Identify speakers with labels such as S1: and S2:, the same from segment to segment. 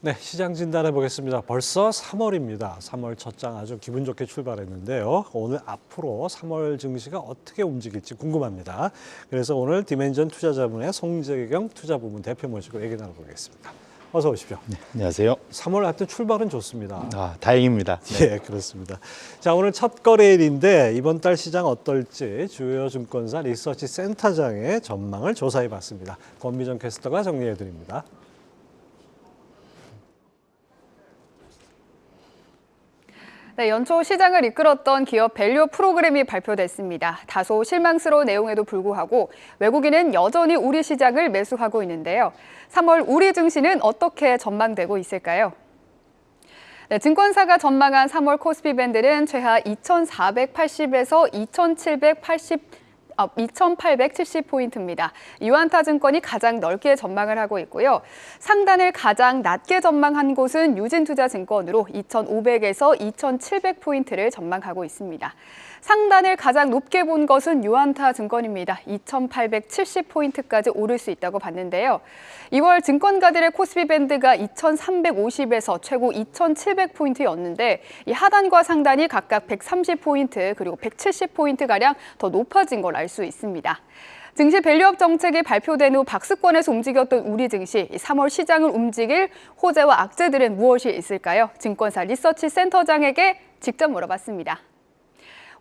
S1: 네, 시장 진단해 보겠습니다. 벌써 3월입니다. 3월 첫 장 아주 기분 좋게 출발했는데요. 오늘 앞으로 3월 증시가 어떻게 움직일지 궁금합니다. 그래서 오늘 디멘전 투자자문의 송재경 투자부문 대표 모시고 얘기 나눠보겠습니다. 어서 오십시오.
S2: 네, 안녕하세요.
S1: 3월 하여튼 출발은 좋습니다.
S2: 다행입니다.
S1: 네. 예, 그렇습니다. 자, 오늘 첫 거래일인데 이번 달 시장 어떨지 주요 증권사 리서치 센터장의 전망을 조사해 봤습니다. 권미정 캐스터가 정리해 드립니다.
S3: 네, 연초 시장을 이끌었던 기업 밸류 프로그램이 발표됐습니다. 다소 실망스러운 내용에도 불구하고 외국인은 여전히 우리 시장을 매수하고 있는데요. 3월 우리 증시는 어떻게 전망되고 있을까요? 네, 증권사가 전망한 3월 코스피 밴드는 최하 2,480에서 2,870포인트입니다. 유안타 증권이 가장 넓게 전망을 하고 있고요. 상단을 가장 낮게 전망한 곳은 유진투자증권으로 2,500에서 2,700포인트를 전망하고 있습니다. 상단을 가장 높게 본 것은 유안타 증권입니다. 2,870포인트까지 오를 수 있다고 봤는데요. 2월 증권가들의 코스피 밴드가 2,350에서 최고 2,700포인트였는데 이 하단과 상단이 각각 130포인트 그리고 170포인트가량 더 높아진 걸 알 수 있습니다. 증시 밸류업 정책이 발표된 후 박스권에서 움직였던 우리 증시, 3월 시장을 움직일 호재와 악재들은 무엇이 있을까요? 증권사 리서치 센터장에게 직접 물어봤습니다.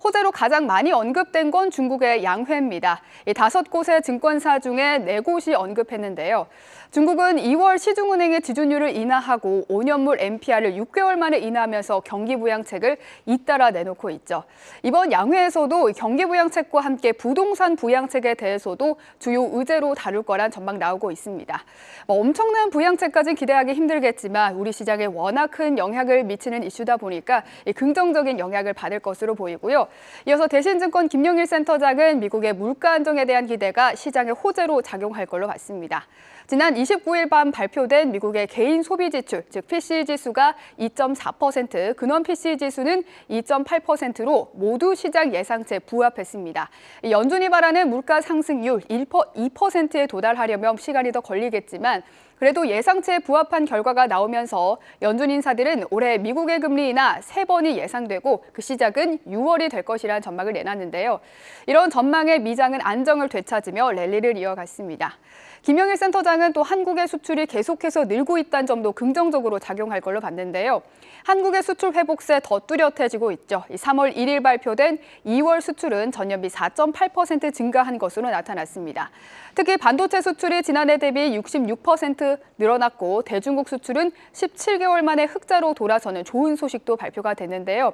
S3: 호재로 가장 많이 언급된 건 중국의 양회입니다. 5곳의 증권사 중에 4곳이 언급했는데요. 중국은 2월 시중은행의 지준율을 인하하고 5년물 MPR을 6개월 만에 인하하면서 경기부양책을 잇따라 내놓고 있죠. 이번 양회에서도 경기부양책과 함께 부동산 부양책에 대해서도 주요 의제로 다룰 거란 전망 나오고 있습니다. 엄청난 부양책까지는 기대하기 힘들겠지만 우리 시장에 워낙 큰 영향을 미치는 이슈다 보니까 긍정적인 영향을 받을 것으로 보이고요. 이어서 대신증권 김용일 센터장은 미국의 물가 안정에 대한 기대가 시장의 호재로 작용할 걸로 봤습니다. 지난 29일 밤 발표된 미국의 개인 소비 지출, 즉 PCE 지수가 2.4%, 근원 PCE 지수는 2.8%로 모두 시장 예상치에 부합했습니다. 연준이 바라는 물가 상승률 2%에 도달하려면 시간이 더 걸리겠지만 그래도 예상치에 부합한 결과가 나오면서 연준 인사들은 올해 미국의 금리 인하 3번이 예상되고 그 시작은 6월이 될 것이라는 전망을 내놨는데요. 이런 전망에 미장은 안정을 되찾으며 랠리를 이어갔습니다. 김영일 센터장은 또 한국의 수출이 계속해서 늘고 있다는 점도 긍정적으로 작용할 걸로 봤는데요. 한국의 수출 회복세 더 뚜렷해지고 있죠. 3월 1일 발표된 2월 수출은 전년비 4.8% 증가한 것으로 나타났습니다. 특히 반도체 수출이 지난해 대비 66% 늘어났고 대중국 수출은 17개월 만에 흑자로 돌아서는 좋은 소식도 발표가 됐는데요.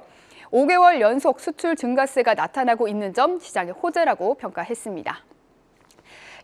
S3: 5개월 연속 수출 증가세가 나타나고 있는 점 시장의 호재라고 평가했습니다.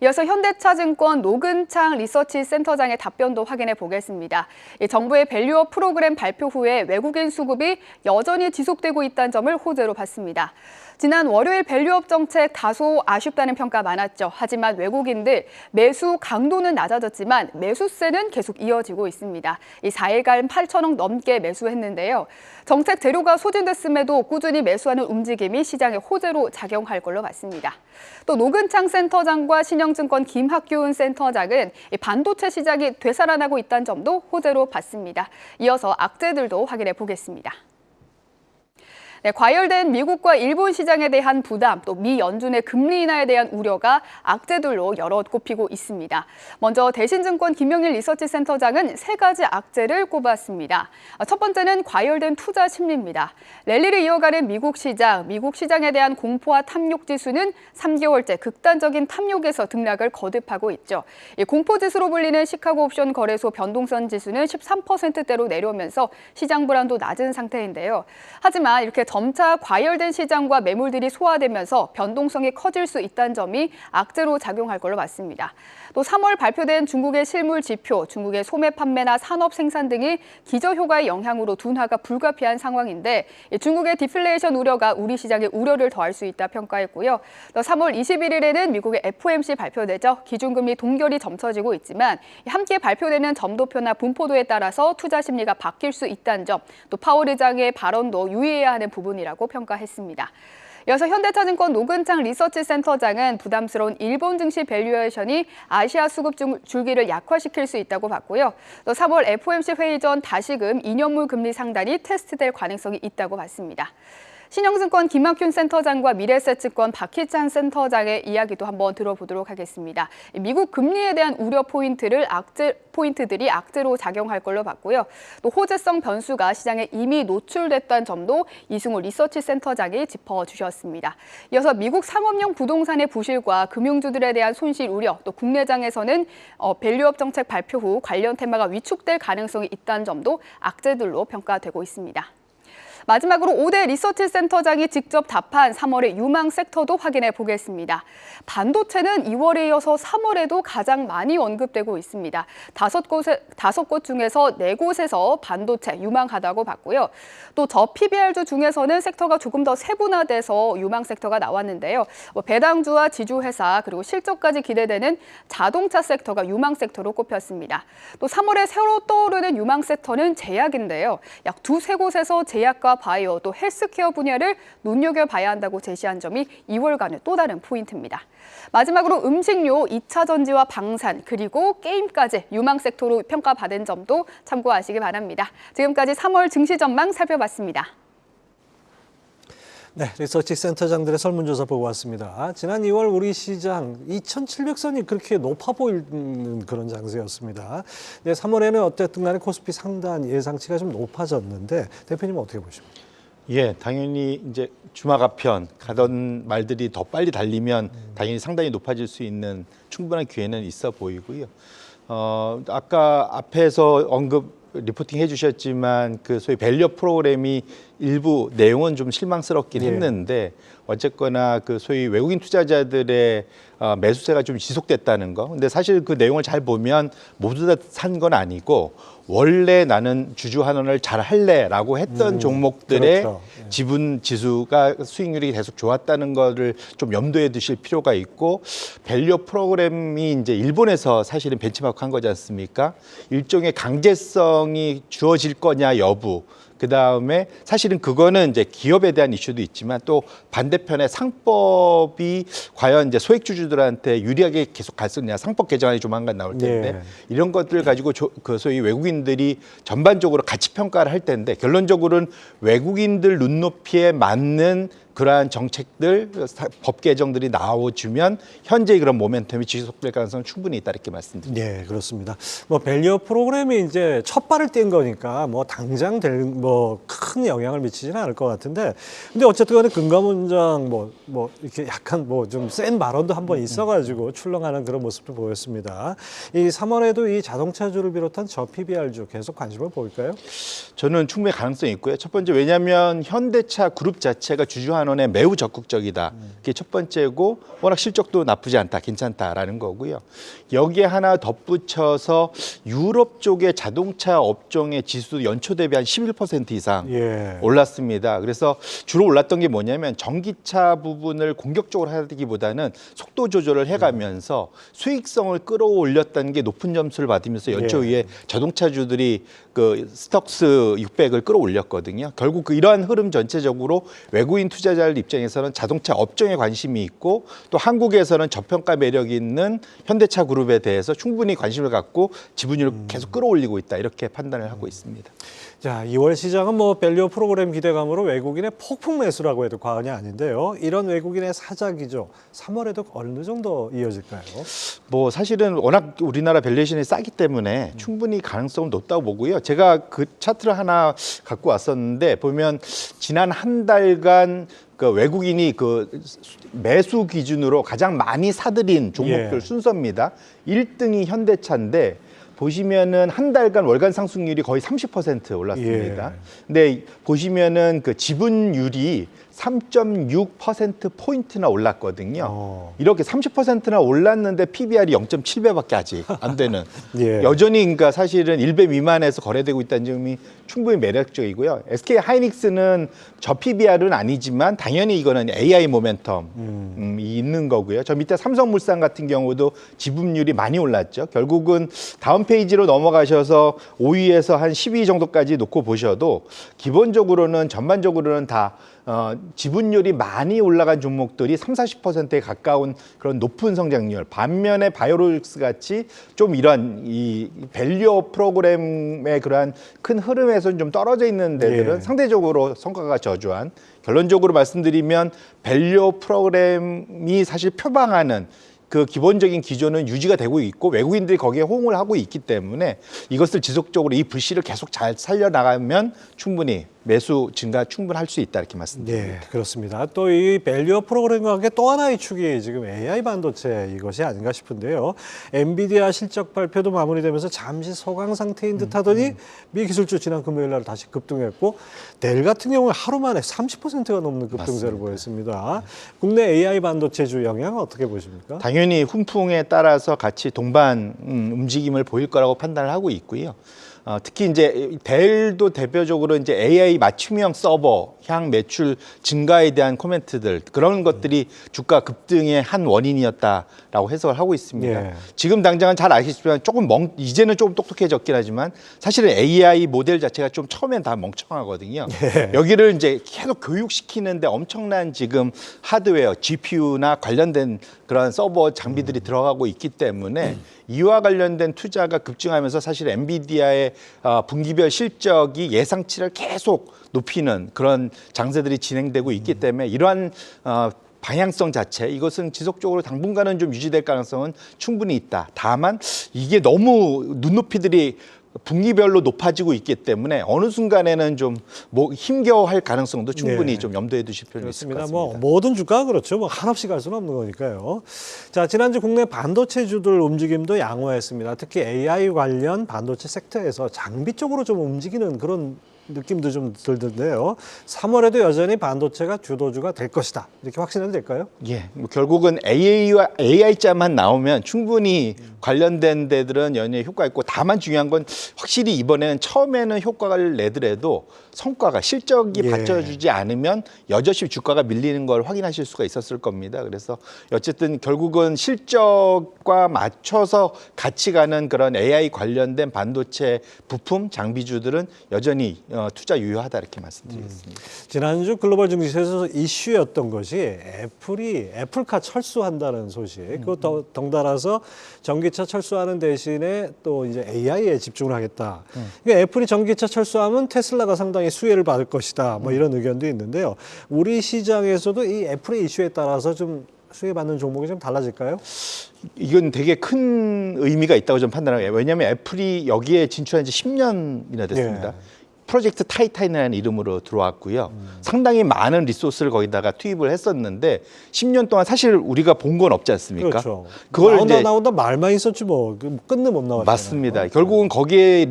S3: 이어서 현대차증권 노근창 리서치 센터장의 답변도 확인해 보겠습니다. 정부의 밸류업 프로그램 발표 후에 외국인 수급이 여전히 지속되고 있다는 점을 호재로 봤습니다. 지난 월요일 밸류업 정책 다소 아쉽다는 평가 많았죠. 하지만 외국인들 매수 강도는 낮아졌지만 매수세는 계속 이어지고 있습니다. 이 4일간 8천억 넘게 매수했는데요. 정책 재료가 소진됐음에도 꾸준히 매수하는 움직임이 시장의 호재로 작용할 걸로 봤습니다. 또 노근창 센터장과 신영증권 김학규은 센터장은 반도체 시장이 되살아나고 있다는 점도 호재로 봤습니다. 이어서 악재들도 확인해 보겠습니다. 네, 과열된 미국과 일본 시장에 대한 부담, 또 미 연준의 금리 인하에 대한 우려가 악재들로 여럿 꼽히고 있습니다. 먼저 대신증권 김용일 리서치 센터장은 3가지 악재를 꼽았습니다. 첫 번째는 과열된 투자 심리입니다. 랠리를 이어가는 미국 시장에 대한 공포와 탐욕 지수는 3개월째 극단적인 탐욕에서 등락을 거듭하고 있죠. 공포지수로 불리는 시카고 옵션 거래소 변동성 지수는 13%대로 내려오면서 시장 불안도 낮은 상태인데요. 하지만 이렇게 점차 과열된 시장과 매물들이 소화되면서 변동성이 커질 수 있다는 점이 악재로 작용할 걸로 봤습니다. 또 3월 발표된 중국의 실물 지표, 중국의 소매 판매나 산업 생산 등이 기저효과의 영향으로 둔화가 불가피한 상황인데 중국의 디플레이션 우려가 우리 시장에 우려를 더할 수 있다 평가했고요. 또 3월 21일에는 미국의 FOMC 발표되죠. 기준금리 동결이 점쳐지고 있지만 함께 발표되는 점도표나 분포도에 따라서 투자 심리가 바뀔 수 있다는 점, 또 파월 의장의 발언도 유의해야 하는 부분이라고 평가했습니다. 이어서 현대차증권 노근창 리서치센터장은 부담스러운 일본 증시 밸류에이션이 아시아 수급 줄기를 약화시킬 수 있다고 봤고요. 또 3월 FOMC 회의 전 다시금 2년물 금리 상단이 테스트될 가능성이 있다고 봤습니다. 신영증권 김학균 센터장과 미래에셋증권 박희찬 센터장의 이야기도 한번 들어보도록 하겠습니다. 미국 금리에 대한 우려 포인트들이 악재로 작용할 걸로 봤고요. 또 호재성 변수가 시장에 이미 노출됐다는 점도 이승우 리서치 센터장이 짚어주셨습니다. 이어서 미국 상업용 부동산의 부실과 금융주들에 대한 손실 우려, 또 국내장에서는 밸류업 정책 발표 후 관련 테마가 위축될 가능성이 있다는 점도 악재들로 평가되고 있습니다. 마지막으로 5대 리서치 센터장이 직접 답한 3월의 유망 섹터도 확인해 보겠습니다. 반도체는 2월에 이어서 3월에도 가장 많이 언급되고 있습니다. 5곳 중에서 4곳에서 반도체 유망하다고 봤고요. 또 저 PBR주 중에서는 섹터가 조금 더 세분화돼서 유망 섹터가 나왔는데요. 배당주와 지주회사 그리고 실적까지 기대되는 자동차 섹터가 유망 섹터로 꼽혔습니다. 또 3월에 새로 떠오르는 유망 섹터는 제약인데요. 약 2-3곳에서 제약과 바이오 또 헬스케어 분야를 눈여겨봐야 한다고 제시한 점이 2월간의 또 다른 포인트입니다. 마지막으로 음식료, 2차 전지와 방산 그리고 게임까지 유망 섹터로 평가받은 점도 참고하시기 바랍니다. 지금까지 3월 증시 전망 살펴봤습니다.
S1: 네, 리서치 센터장들의 설문조사 보고 왔습니다. 지난 2월 우리 시장 2,700선이 그렇게 높아 보이는 그런 장세였습니다. 네, 3월에는 어쨌든 간에 코스피 상단 예상치가 좀 높아졌는데 대표님은 어떻게 보십니까?
S2: 예, 당연히 이제 주말가편 가던 말들이 더 빨리 달리면 당연히 상당히 높아질 수 있는 충분한 기회는 있어 보이고요. 아까 앞에서 리포팅 해주셨지만 그 소위 밸류업 프로그램이 일부 내용은 좀 실망스럽긴 했는데 어쨌거나 그 소위 외국인 투자자들의 매수세가 좀 지속됐다는 거. 근데 사실 그 내용을 잘 보면 모두 다 산 건 아니고 원래 나는 주주 환원을 잘 할래라고 했던 종목들의
S1: 그렇죠.
S2: 지분 지수가 수익률이 계속 좋았다는 거를 좀 염두에 두실 필요가 있고 밸류업 프로그램이 이제 일본에서 사실은 벤치마크한 거지 않습니까? 일종의 강제성이 주어질 거냐 여부. 그다음에 사실은 그거는 이제 기업에 대한 이슈도 있지만 또 반대편에 상법이 과연 이제 소액주주들한테 유리하게 계속 갈 수 있냐 상법 개정안이 조만간 나올 텐데 이런 것들을 가지고 그 소위 외국인들이 전반적으로 가치 평가를 할 텐데 결론적으로는 외국인들 눈높이에 맞는 그러한 정책들, 법 개정들이 나와주면 현재 그런 모멘텀이 지속될 가능성은 충분히 있다 이렇게 말씀드립니다.
S1: 네, 그렇습니다. 밸류업 프로그램이 이제 첫 발을 뗀 거니까 당장 큰 영향을 미치지는 않을 것 같은데, 근데 어쨌든 간에 금감원장 이렇게 약간 좀 센 발언도 한번 있어가지고 출렁하는 그런 모습도 보였습니다. 이 3월에도 이 자동차주를 비롯한 저 PBR주 계속 관심을 보일까요?
S2: 저는 충분히 가능성이 있고요. 첫 번째 왜냐하면 현대차 그룹 자체가 주주 환원에 매우 적극적이다. 그게 첫 번째고 워낙 실적도 나쁘지 않다, 괜찮다라는 거고요. 여기에 하나 덧붙여서 유럽 쪽의 자동차 업종의 지수도 연초 대비 한 11% 이상 올랐습니다. 그래서 주로 올랐던 게 뭐냐면 전기차 부분을 공격적으로 하기보다는 속도 조절을 해가면서 수익성을 끌어올렸다는 게 높은 점수를 받으면서 연초 위에 자동차주들이 그 스톡스 600을 끌어올렸거든요. 결국 이러한 흐름 전체적으로 외국인 투자자들 입장에서는 자동차 업종에 관심이 있고 또 한국에서는 저평가 매력 있는 현대차 그룹에 대해서 충분히 관심을 갖고 지분율을 계속 끌어올리고 있다 이렇게 판단을 하고 있습니다.
S1: 자, 2월 시장은 밸류 프로그램 기대감으로 외국인의 폭풍 매수라고 해도 과언이 아닌데요. 이런 외국인의 사자기죠. 3월에도 어느 정도 이어질까요?
S2: 사실은 워낙 우리나라 밸류에이션이 싸기 때문에 충분히 가능성은 높다고 보고요. 제가 그 차트를 하나 갖고 왔었는데 보면 지난 한 달간 그 외국인이 그 매수 기준으로 가장 많이 사들인 종목들 순서입니다. 1등이 현대차인데 보시면은 한 달간 월간 상승률이 거의 30% 올랐습니다. 근데 보시면은 그 지분율이 3.6%포인트나 올랐거든요. 이렇게 30%나 올랐는데 PBR이 0.7배밖에 아직 안 되는. 여전히 그러니까 사실은 1배 미만에서 거래되고 있다는 점이 충분히 매력적이고요. SK 하이닉스는 저 PBR은 아니지만 당연히 이거는 AI 모멘텀이 있는 거고요. 저 밑에 삼성물산 같은 경우도 지분율이 많이 올랐죠. 결국은 다음 페이지로 넘어가셔서 5위에서 한 10위 정도까지 놓고 보셔도 기본적으로는 전반적으로는 다 지분율이 많이 올라간 종목들이 30~40%에 가까운 그런 높은 성장률. 반면에 바이오로직스 같이 좀 이러한 이 밸류 프로그램의 그러한 큰 흐름에서는 좀 떨어져 있는 데들은
S1: 예.
S2: 상대적으로 성과가 저조한, 결론적으로 말씀드리면 밸류 프로그램이 사실 표방하는 그 기본적인 기조는 유지가 되고 있고 외국인들이 거기에 호응을 하고 있기 때문에 이것을 지속적으로 이 불씨를 계속 잘 살려나가면 충분히 매수 증가 충분할 수 있다 이렇게 말씀드립니다.
S1: 네, 그렇습니다. 또 이 밸류어 프로그램과 함께 또 하나의 축이 지금 AI 반도체 이것이 아닌가 싶은데요. 엔비디아 실적 발표도 마무리되면서 잠시 소강 상태인 듯하더니 미 기술주 지난 금요일 날 다시 급등했고 델 같은 경우는 하루 만에 30%가 넘는 급등세를 보였습니다. 국내 AI 반도체주 영향 어떻게 보십니까?
S2: 당연히 훈풍에 따라서 같이 동반 움직임을 보일 거라고 판단을 하고 있고요. 특히 이제 델도 대표적으로 이제 AI 맞춤형 서버 향 매출 증가에 대한 코멘트들 그런 것들이 주가 급등의 한 원인이었다라고 해석을 하고 있습니다.
S1: 예.
S2: 지금 당장은 잘 아시겠지만 이제는 조금 똑똑해졌긴 하지만 사실은 AI 모델 자체가 좀 처음엔 다 멍청하거든요.
S1: 예.
S2: 여기를 이제 계속 교육시키는데 엄청난 지금 하드웨어, GPU나 관련된 그런 서버 장비들이 들어가고 있기 때문에 이와 관련된 투자가 급증하면서 사실 엔비디아의 분기별 실적이 예상치를 계속 높이는 그런 장세들이 진행되고 있기 때문에 이러한 방향성 자체 이것은 지속적으로 당분간은 좀 유지될 가능성은 충분히 있다. 다만 이게 너무 눈높이들이 분기별로 높아지고 있기 때문에 어느 순간에는 좀 힘겨워할 가능성도 충분히
S1: 네.
S2: 좀 염두에 두실 필요가 있을 것
S1: 그렇습니다.
S2: 같습니다.
S1: 모든 주가가 그렇죠. 한없이 갈 수는 없는 거니까요. 자, 지난주 국내 반도체주들 움직임도 양호했습니다. 특히 AI 관련 반도체 섹터에서 장비 쪽으로 좀 움직이는 그런 느낌도 좀 들던데요. 3월에도 여전히 반도체가 주도주가 될 것이다. 이렇게 확신해도 될까요?
S2: 예, 결국은 AI와 AI자만 나오면 충분히 관련된 데들은 연이어 효과 있고 다만 중요한 건 확실히 이번에는 처음에는 효과를 내더라도 성과가 실적이
S1: 예.
S2: 받쳐주지 않으면 여전히 주가가 밀리는 걸 확인하실 수가 있었을 겁니다. 그래서 어쨌든 결국은 실적과 맞춰서 같이 가는 그런 AI 관련된 반도체 부품 장비주들은 여전히 투자 유효하다 이렇게 말씀드리겠습니다.
S1: 지난주 글로벌 증시에서 이슈였던 것이 애플이 애플카 철수한다는 소식. 그것도 덩달아서 전기차 철수하는 대신에 또 이제 AI에 집중을 하겠다. 그러니까 애플이 전기차 철수하면 테슬라가 상당히 수혜를 받을 것이다. 뭐 이런 의견도 있는데요. 우리 시장에서도 이 애플의 이슈에 따라서 좀 수혜받는 종목이 좀 달라질까요?
S2: 이건 되게 큰 의미가 있다고 좀 판단해요. 왜냐하면 애플이 여기에 진출한 지 10년이나 됐습니다.
S1: 예.
S2: 프로젝트 타이탄이라는 이름으로 들어왔고요. 상당히 많은 리소스를 거기다가 투입을 했었는데 10년 동안 사실 우리가 본 건 없지 않습니까?
S1: 그렇죠.
S2: 그걸
S1: 나온다
S2: 이제
S1: 나온다 말만 있었지 뭐 끝내 못 나왔잖아요.
S2: 맞습니다. 결국은 거기에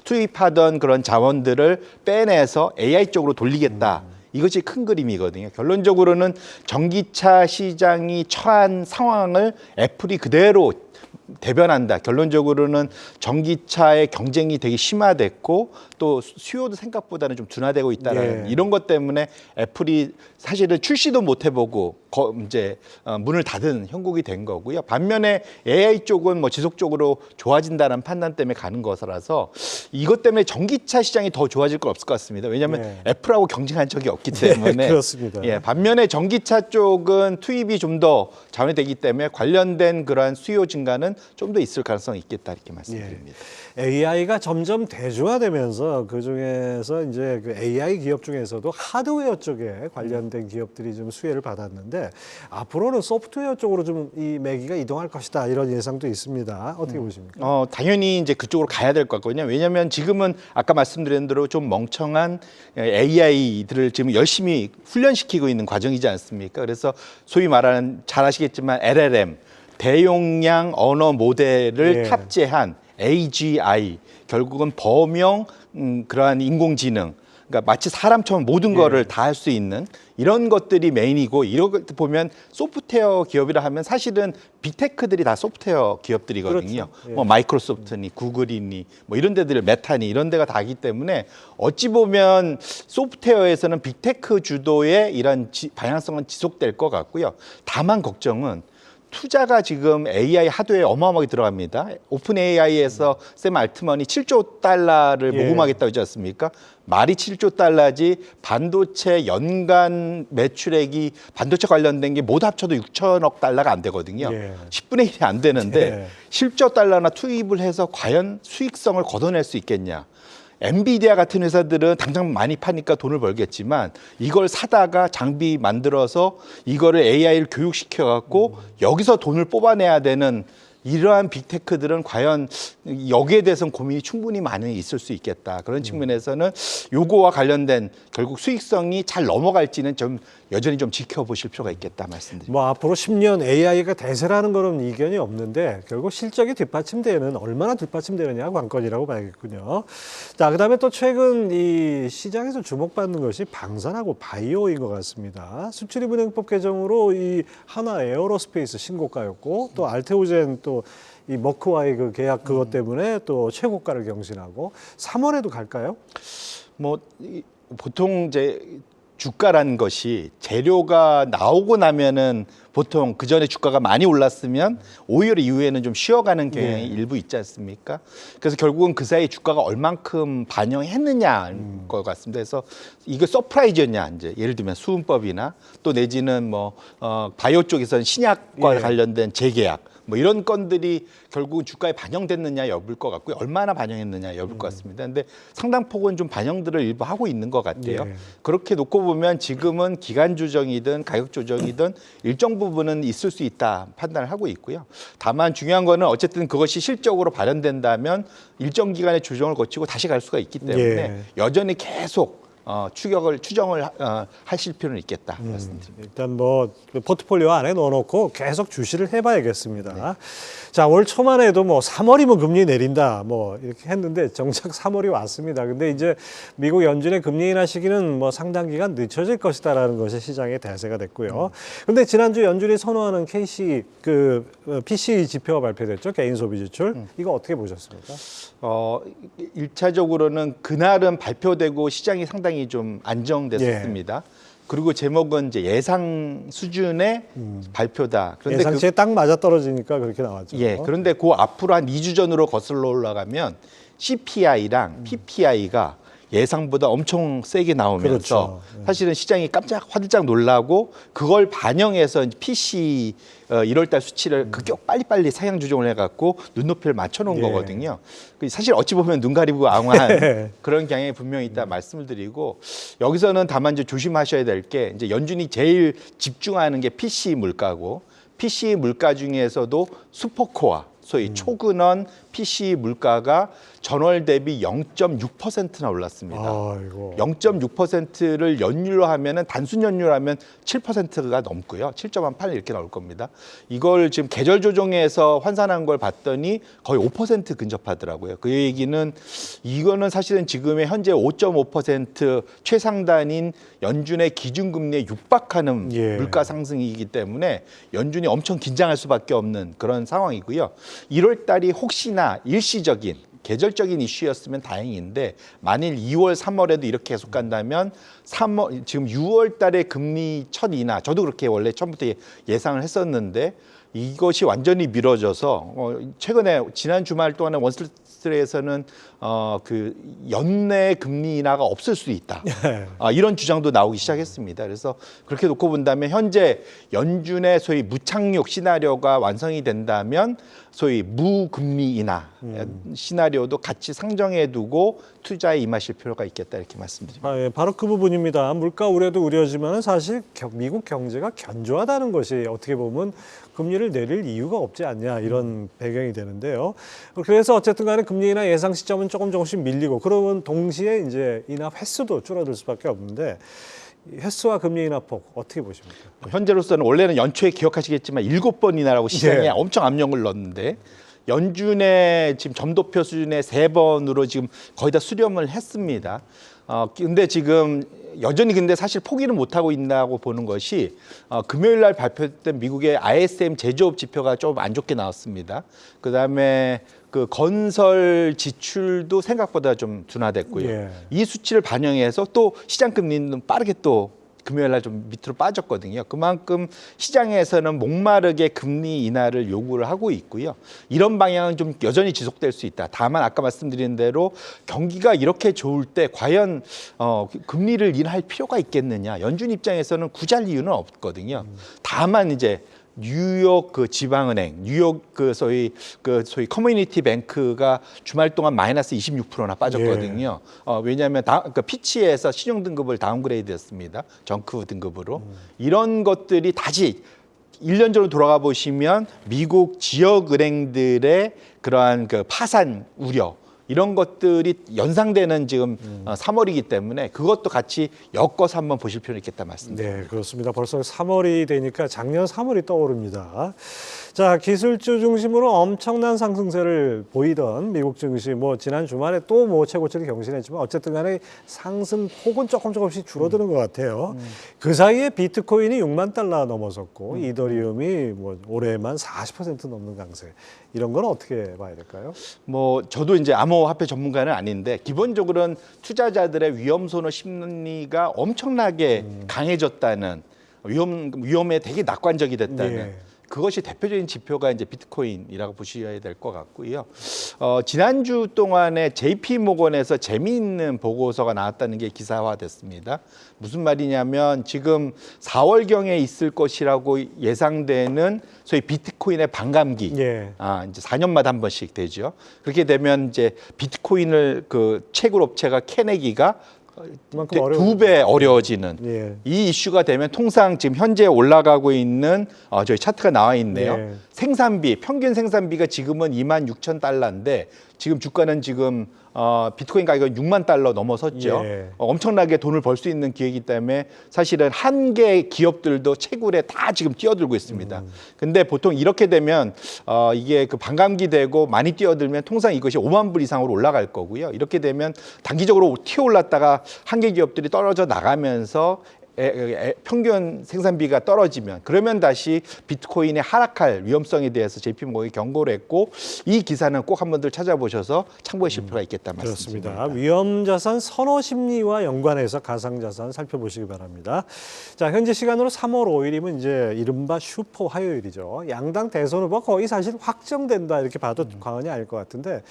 S2: 투입하던 그런 자원들을 빼내서 AI 쪽으로 돌리겠다. 이것이 큰 그림이거든요. 결론적으로는 전기차 시장이 처한 상황을 애플이 그대로 대변한다. 결론적으로는 전기차의 경쟁이 되게 심화됐고 또 수요도 생각보다는 좀 둔화되고 있다는
S1: 예.
S2: 이런 것 때문에 애플이 사실은 출시도 못 해보고 이제 문을 닫은 형국이 된 거고요. 반면에 AI 쪽은 뭐 지속적으로 좋아진다는 판단 때문에 가는 것이라서 이것 때문에 전기차 시장이 더 좋아질 건 없을 것 같습니다. 왜냐하면
S1: 예.
S2: 애플하고 경쟁한 적이 없기 때문에
S1: 그렇습니다.
S2: 예, 반면에 전기차 쪽은 투입이 좀 더 자원이 되기 때문에 관련된 그러한 수요 증가는 좀 더 있을 가능성이 있겠다 이렇게 말씀드립니다.
S1: AI가 점점 대중화되면서 그 중에서 이제 그 AI 기업 중에서도 하드웨어 쪽에 관련된 기업들이 좀 수혜를 받았는데 앞으로는 소프트웨어 쪽으로 좀 이 매기가 이동할 것이다 이런 예상도 있습니다. 어떻게 보십니까?
S2: 당연히 이제 그쪽으로 가야 될 것 같거든요. 왜냐하면 지금은 아까 말씀드린 대로 좀 멍청한 AI들을 지금 열심히 훈련시키고 있는 과정이지 않습니까? 그래서 소위 말하는 잘 아시겠지만 LLM 대용량 언어 모델을
S1: 예.
S2: 탑재한 AGI 결국은 범용 그러한 인공지능 그러니까 마치 사람처럼 모든 거를 다 할 수 있는 이런 것들이 메인이고 이런 걸 보면 소프트웨어 기업이라 하면 사실은 빅테크들이 다 소프트웨어 기업들이거든요.
S1: 그렇죠. 예.
S2: 뭐 마이크로소프트니 구글이니 뭐 이런 데들 메타니 이런 데가 다기 때문에 어찌 보면 소프트웨어에서는 빅테크 주도의 이런 방향성은 지속될 것 같고요. 다만 걱정은 투자가 지금 AI 하드웨어에 어마어마하게 들어갑니다. 오픈 AI에서 샘 알트먼이 7조 달러를
S1: 예.
S2: 모금하겠다고 하지 않습니까? 말이 7조 달러지 반도체 연간 매출액이 반도체 관련된 게 모두 합쳐도 6천억 달러가 안 되거든요.
S1: 예.
S2: 10분의 1이 안 되는데
S1: 예.
S2: 10조 달러나 투입을 해서 과연 수익성을 걷어낼 수 있겠냐. 엔비디아 같은 회사들은 당장 많이 파니까 돈을 벌겠지만 이걸 사다가 장비 만들어서 이거를 AI를 교육시켜 갖고 여기서 돈을 뽑아내야 되는 이러한 빅테크들은 과연 여기에 대해서는 고민이 충분히 많이 있을 수 있겠다. 그런 측면에서는 요거와 관련된 결국 수익성이 잘 넘어갈지는 좀 여전히 좀 지켜보실 필요가 있겠다 말씀드립니다.
S1: 뭐 앞으로 10년 AI가 대세라는 거는 이견이 없는데 결국 실적이 뒷받침되는 얼마나 뒷받침되느냐가 관건이라고 봐야겠군요. 자, 그다음에 또 최근 이 시장에서 주목받는 것이 방산하고 바이오인 것 같습니다. 수출입은행법 개정으로 이 하나 에어로스페이스 신고가였고 또 알테오젠 또 이 머크와의 그 계약 그것 때문에 또 최고가를 경신하고 3월에도 갈까요?
S2: 보통 이제 주가라는 것이 재료가 나오고 나면은 보통 그 전에 주가가 많이 올랐으면 오히려 이후에는 좀 쉬어가는 경향이 일부 있지 않습니까? 그래서 결국은 그 사이 주가가 얼만큼 반영했느냐 것 같습니다. 그래서 이거 서프라이즈였냐 이제 예를 들면 수은법이나 또 내지는 바이오 쪽에서는 신약과 관련된 재계약 뭐 이런 건들이 결국 주가에 반영됐느냐 여부일 것 같고요. 얼마나 반영했느냐 여부일 것 같습니다. 근데 상당폭은 좀 반영들을 일부 하고 있는 것 같아요. 그렇게 놓고 보면 지금은 기간 조정이든 가격 조정이든 일정 부분은 있을 수 있다 판단을 하고 있고요. 다만 중요한 거는 어쨌든 그것이 실적으로 발현된다면 일정 기간의 조정을 거치고 다시 갈 수가 있기 때문에 여전히 계속 추정을 하실 필요는 있겠다 말씀드립니다.
S1: 일단 그 포트폴리오 안에 넣어놓고 계속 주시를 해봐야겠습니다. 자, 올 초만 해도 3월이면 금리 내린다 이렇게 했는데 정작 3월이 왔습니다. 근데 이제 미국 연준의 금리 인하 시기는 상당 기간 늦춰질 것이다라는 것이 시장의 대세가 됐고요. 근데 지난주 연준이 선호하는 PCE 지표가 발표됐죠. 개인 소비 지출. 이거 어떻게 보셨습니까?
S2: 1차적으로는 그날은 발표되고 시장이 상당히 좀 안정됐습니다. 그리고 제목은 이제 예상 수준의 발표다. 그런데
S1: 예상치에 딱 맞아 떨어지니까 그렇게 나왔죠.
S2: 그런데 그 앞으로 한 2주 전으로 거슬러 올라가면 CPI랑 PPI가 예상보다 엄청 세게 나오면서 사실은 시장이 깜짝 화들짝 놀라고 그걸 반영해서 PC 1월달 수치를 급격 빨리빨리 상향 조정을 해갖고 눈높이를 맞춰놓은 거거든요. 사실 어찌 보면 눈 가리고 앙한 그런 경향이 분명히 있다 말씀을 드리고 여기서는 다만 이제 조심하셔야 될 게 이제 연준이 제일 집중하는 게 PC 물가고 PC 물가 중에서도 슈퍼코어 소위 초근원 PC 물가가 전월 대비 0.6%나 올랐습니다. 0.6%를 연율로 하면은 단순 연율로 하면 7%가 넘고요. 7.18 이렇게 나올 겁니다. 이걸 지금 계절 조정에서 환산한 걸 봤더니 거의 5% 근접하더라고요. 그 얘기는 이거는 사실은 지금의 현재 5.5% 최상단인 연준의 기준금리에 육박하는 물가 상승이기 때문에 연준이 엄청 긴장할 수밖에 없는 그런 상황이고요. 1월 달이 혹시나 일시적인 계절적인 이슈였으면 다행인데 만일 2월, 3월에도 이렇게 계속 간다면 지금 6월 달에 금리 첫 인하 저도 그렇게 원래 처음부터 예상을 했었는데 이것이 완전히 미뤄져서 최근에 지난 주말 동안에 원스트리트에서는 그 연내 금리 인하가 없을 수 있다. 이런 주장도 나오기 시작했습니다. 그래서 그렇게 놓고 본다면 현재 연준의 소위 무착륙 시나리오가 완성이 된다면 소위 무금리 인하 시나리오도 같이 상정해 두고 투자에 임하실 필요가 있겠다 이렇게 말씀드립니다.
S1: 바로 그 부분입니다. 물가 우려도 우려지만 사실 미국 경제가 견조하다는 것이 어떻게 보면 금리를 내릴 이유가 없지 않냐 이런 배경이 되는데요. 그래서 어쨌든 간에 금리 인하 예상 시점은 조금씩 밀리고 그러면 동시에 이제 인하 횟수도 줄어들 수밖에 없는데 횟수와 금리 인하폭 어떻게 보십니까?
S2: 현재로서는 원래는 연초에 기억하시겠지만 7번 인하라고 시장에 엄청 압력을 넣었는데 연준의 지금 점도표 수준의 3번으로 지금 거의 다 수렴을 했습니다. 근데 지금 여전히 근데 사실 포기는 못하고 있다고 보는 것이 금요일 날 발표됐던 미국의 ISM 제조업 지표가 좀 안 좋게 나왔습니다. 그다음에 그 건설 지출도 생각보다 좀 둔화됐고요. 이 수치를 반영해서 또 시장 금리는 빠르게 또 금요일 날 좀 밑으로 빠졌거든요. 그만큼 시장에서는 목마르게 금리 인하를 요구를 하고 있고요. 이런 방향은 좀 여전히 지속될 수 있다. 다만 아까 말씀드린 대로 경기가 이렇게 좋을 때 과연 금리를 인하할 필요가 있겠느냐. 연준 입장에서는 굳이 할 이유는 없거든요. 다만 이제 뉴욕 그 지방은행, 뉴욕 그 소위 커뮤니티 뱅크가 주말 동안 마이너스 26%나 빠졌거든요. 왜냐하면 그 피치에서 신용 등급을 다운그레이드했습니다. 정크 등급으로. 이런 것들이 다시 1년 전으로 돌아가 보시면 미국 지역 은행들의 그러한 그 파산 우려 이런 것들이 연상되는 지금 3월이기 때문에 그것도 같이 엮어서 한번 보실 필요는 있겠다 말씀드립니다.
S1: 네, 그렇습니다. 벌써 3월이 되니까 작년 3월이 떠오릅니다. 자, 기술주 중심으로 엄청난 상승세를 보이던 미국 증시, 지난 주말에 또 최고치를 경신했지만 어쨌든 간에 상승폭은 조금씩 줄어드는 것 같아요. 그 사이에 비트코인이 6만 달러 넘어섰고 이더리움이 올해만 40% 넘는 강세. 이런 건 어떻게 봐야 될까요?
S2: 저도 이제 암호화폐 전문가는 아닌데 기본적으로는 투자자들의 위험선호 심리가 엄청나게 강해졌다는 위험에 되게 낙관적이 됐다는
S1: 네.
S2: 그것이 대표적인 지표가 이제 비트코인이라고 보셔야 될 것 같고요. 지난주 동안에 JP 모건에서 재미있는 보고서가 나왔다는 게 기사화됐습니다. 무슨 말이냐면 지금 4월경에 있을 것이라고 예상되는 소위 비트코인의 반감기.
S1: 예.
S2: 이제 4년마다 한 번씩 되죠. 그렇게 되면 이제 비트코인을 그 채굴 업체가 캐내기가
S1: 그만큼
S2: 2배 어려워지는
S1: 예.
S2: 이 이슈가 되면 통상 지금 현재 올라가고 있는 저희 차트가 나와 있네요.
S1: 네.
S2: 생산비, 평균 생산비가 지금은 26,000달러인데 지금 주가는 지금 비트코인 가격은 6만 달러 넘어섰죠.
S1: 예.
S2: 엄청나게 돈을 벌 수 있는 기회이기 때문에 사실은 한 개 기업들도 채굴에 다 지금 뛰어들고 있습니다. 근데 보통 이렇게 되면 이게 그 반감기 되고 많이 뛰어들면 통상 이것이 5만 불 이상으로 올라갈 거고요. 이렇게 되면 단기적으로 튀어 올랐다가 한 개 기업들이 떨어져 나가면서 평균 생산비가 떨어지면 그러면 다시 비트코인의 하락할 위험성에 대해서 JP모건이 경고를 했고 이 기사는 꼭 한번들 찾아보셔서 참고하실 필요가 있겠다 말씀드립니다.
S1: 그렇습니다. 위험자산 선호 심리와 연관해서 가상자산 살펴보시기 바랍니다. 자, 현재 시간으로 3월 5일이면 이제 이른바 슈퍼 화요일이죠. 양당 대선 후보 거의 사실 확정된다 이렇게 봐도 과언이 아닐 것 같은데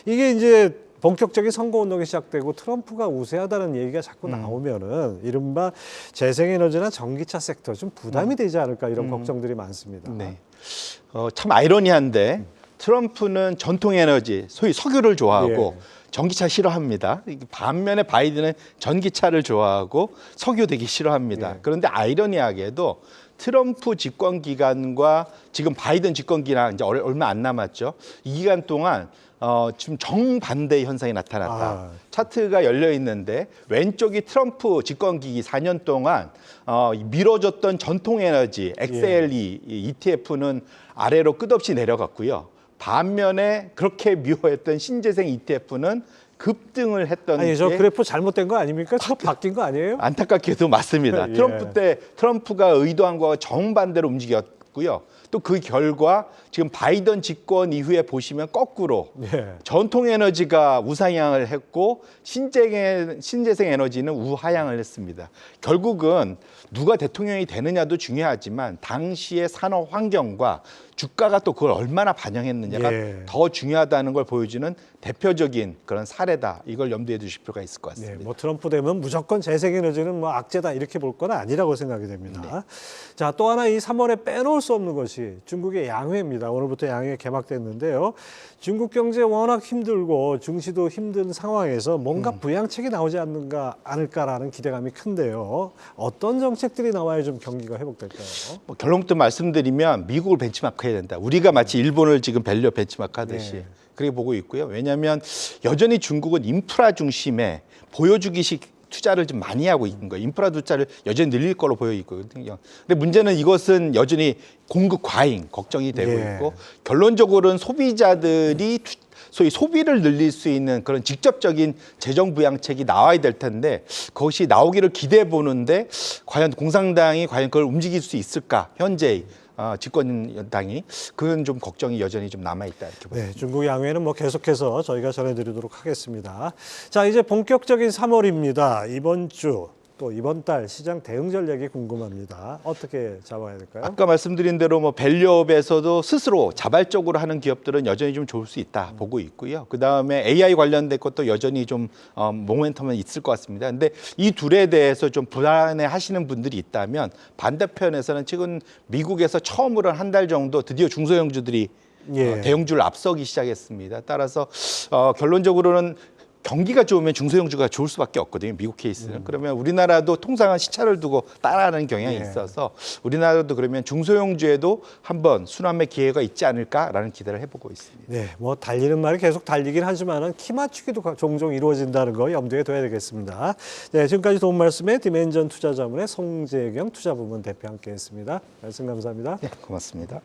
S1: 이게 이제 본격적인 선거운동이 시작되고 트럼프가 우세하다는 얘기가 자꾸 나오면은 이른바 재생에너지나 전기차 섹터 좀 부담이 되지 않을까 이런 걱정들이 많습니다.
S2: 네. 참 아이러니한데 트럼프는 전통 에너지, 소위 석유를 좋아하고
S1: 예.
S2: 전기차 싫어합니다. 반면에 바이든은 전기차를 좋아하고 석유 되게 싫어합니다.
S1: 예.
S2: 그런데 아이러니하게도 트럼프 집권 기간과 지금 바이든 집권 기간 이제 얼마 안 남았죠. 이 기간 동안 지금 정반대의 현상이 나타났다. 차트가 열려 있는데 왼쪽이 트럼프 집권 기기 4년 동안 미뤄졌던 전통 에너지 XLE ETF는 아래로 끝없이 내려갔고요. 반면에 그렇게 미워했던 신재생 ETF는 급등을 했던
S1: 아니, 저
S2: 게
S1: 그래프 잘못된 거 아닙니까? 저 바뀐 거 아니에요?
S2: 안타깝게도 맞습니다.
S1: 예.
S2: 트럼프 때 트럼프가 의도한 거와 정반대로 움직였고요. 또 그 결과 지금 바이든 집권 이후에 보시면 거꾸로
S1: 예.
S2: 전통 에너지가 우상향을 했고 신재생 에너지는 우하향을 했습니다. 결국은 누가 대통령이 되느냐도 중요하지만 당시의 산업 환경과 주가가 또 그걸 얼마나 반영했느냐가
S1: 예.
S2: 더 중요하다는 걸 보여주는 대표적인 그런 사례다. 이걸 염두에 두실 필요가 있을 것
S1: 네,
S2: 같습니다.
S1: 트럼프 되면 무조건 재생에너지는 악재다 이렇게 볼 건 아니라고 생각이 됩니다. 자, 또 하나 이 3월에 빼놓을 수 없는 것이 중국의 양회입니다. 오늘부터 양회 개막됐는데요. 중국 경제 워낙 힘들고 증시도 힘든 상황에서 뭔가 부양책이 나오지 않을까라는 기대감이 큰데요. 어떤 정책들이 나와야 좀 경기가 회복될까요?
S2: 결론부터 말씀드리면 미국을 벤치마크해야 된다. 우리가 마치 일본을 지금 밸류 벤치마크 하듯이
S1: 네.
S2: 그렇게 보고 있고요. 왜냐하면 여전히 중국은 인프라 중심의 보여주기식 투자를 좀 많이 하고 있는 거예요. 인프라 투자를 여전히 늘릴 거로 보여 있거든요. 근데 문제는 이것은 여전히 공급 과잉 걱정이 되고
S1: 예.
S2: 있고 결론적으로는 소비자들이 소위 소비를 늘릴 수 있는 그런 직접적인 재정 부양책이 나와야 될 텐데 그것이 나오기를 기대해 보는데 과연 공산당이 과연 그걸 움직일 수 있을까? 현재 집권 여당이 그건 좀 걱정이 여전히 좀 남아 있다 이렇게 봅니다.
S1: 네, 중국 양회는 계속해서 저희가 전해드리도록 하겠습니다. 자, 이제 본격적인 3월입니다. 이번 주 또 이번 달 시장 대응 전략이 궁금합니다. 어떻게 잡아야 될까요?
S2: 아까 말씀드린 대로 뭐 밸류업에서도 스스로 자발적으로 하는 기업들은 여전히 좀 좋을 수 있다 보고 있고요. 그 다음에 AI 관련된 것도 여전히 좀 모멘텀은 있을 것 같습니다. 근데 이 둘에 대해서 좀 불안해하시는 분들이 있다면 반대편에서는 지금 미국에서 처음으로 한 달 정도 드디어 중소형주들이
S1: 예.
S2: 대형주를 앞서기 시작했습니다. 따라서 결론적으로는 경기가 좋으면 중소형주가 좋을 수밖에 없거든요. 미국 케이스는. 그러면 우리나라도 통상은 시차를 두고 따라하는 경향이
S1: 예.
S2: 있어서 우리나라도 그러면 중소형주에도 한번 순환매 기회가 있지 않을까라는 기대를 해보고 있습니다.
S1: 네, 뭐 달리는 말이 계속 달리긴 하지만은 키 맞추기도 종종 이루어진다는 거 염두에 둬야 되겠습니다. 네, 지금까지 도움 말씀에 디멘전 투자자문의 송재경 투자부문 대표 함께했습니다. 말씀 감사합니다.
S2: 네, 고맙습니다.